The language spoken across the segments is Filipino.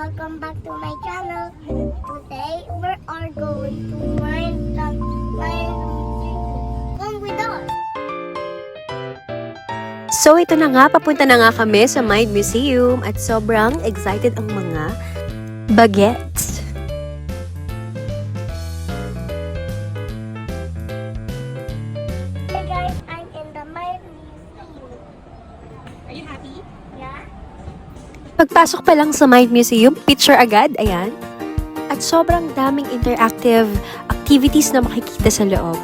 welcome back to my channel. Today, we are going to come with us. So ito na nga, papunta na nga kami sa Mind Museum at sobrang excited ang mga bagets. Hey guys, I'm in the Mind Museum. Are you happy? Yeah? Pagpasok pa lang sa Mind Museum, picture agad, ayan. At sobrang daming interactive activities na makikita sa loob.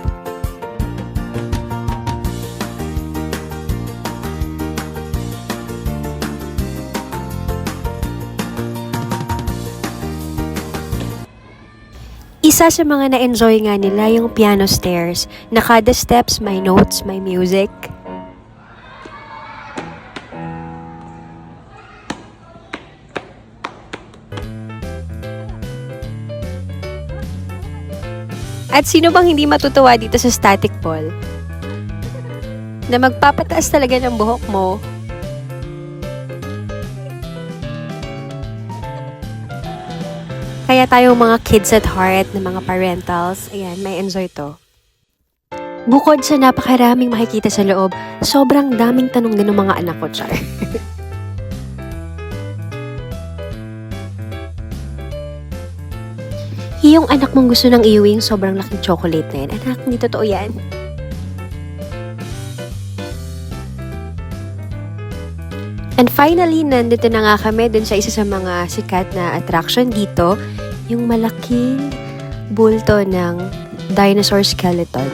Isa sa mga na-enjoy nga nila yung piano stairs, na kada steps may notes, may music. At sino bang hindi matutuwa dito sa static ball? Na magpapataas talaga ng buhok mo. Kaya tayong mga kids at heart na mga parentals, ayan, may enjoy to. Bukod sa napakaraming makikita sa loob, sobrang daming tanong din ng mga anak ko, Char. Yung anak mong gusto nang iuwi yung sobrang laking chocolate na yan. Anak, hindi totoo yan. And finally, nandito na nga kami dun sa isa sa mga sikat na attraction dito, yung malaking bulto ng dinosaur skeleton.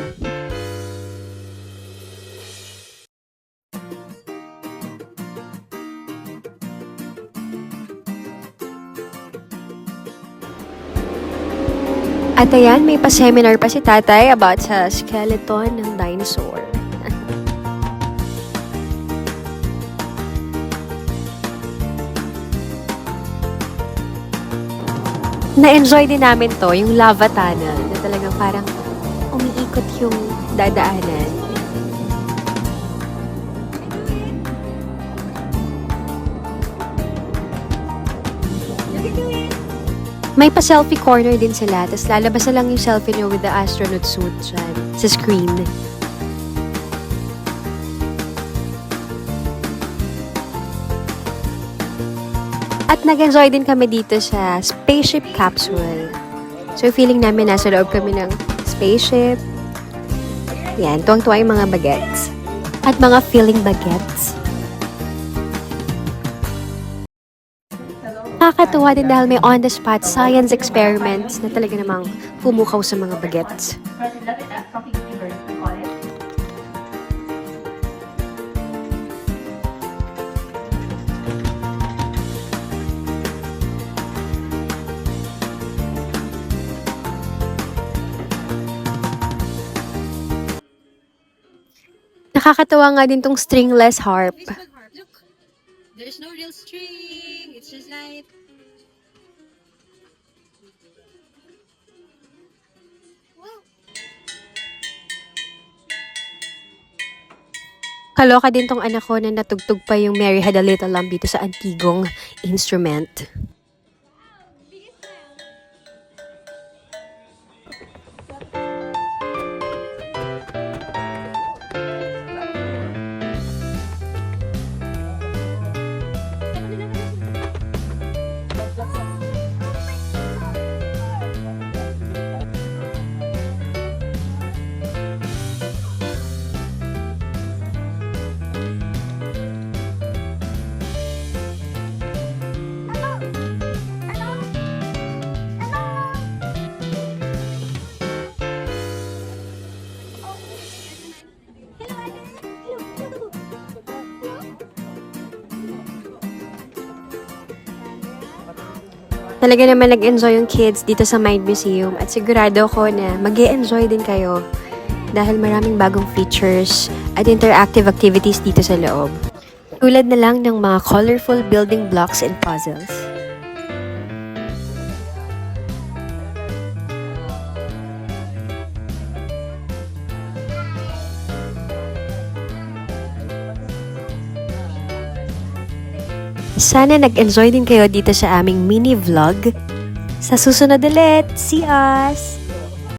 At ayan, may pa-seminar pa si tatay about sa skeleton ng dinosaur. Na-enjoy din namin to, yung lava tunnel, na talagang parang umiikot yung dadaanan. May pa-selfie corner din sila, tapos lalabas na lang yung selfie nyo with the astronaut suit dyan, sa screen. At nag-enjoy din kami dito sa spaceship capsule. So feeling namin nasa loob kami ng spaceship. Yan, tuwang-tuwa yung mga bagets. At mga filling bagets. Nakakatuwa din dahil may on-the-spot science experiments na talaga namang pumukaw sa mga bagets. Nakakatuwa nga din tong stringless harp. Look, there's no real string. It's just like... Kaloka din tong anak ko na natugtog pa yung Mary Had a Little Lamb dito sa antigong instrument. Talaga naman nag-enjoy yung kids dito sa Mind Museum at sigurado ko na mag-e-enjoy din kayo dahil maraming bagong features at interactive activities dito sa loob. Tulad na lang ng mga colorful building blocks and puzzles. Sana nag-enjoy din kayo dito sa aming mini vlog. Sa susunod ulit, see us!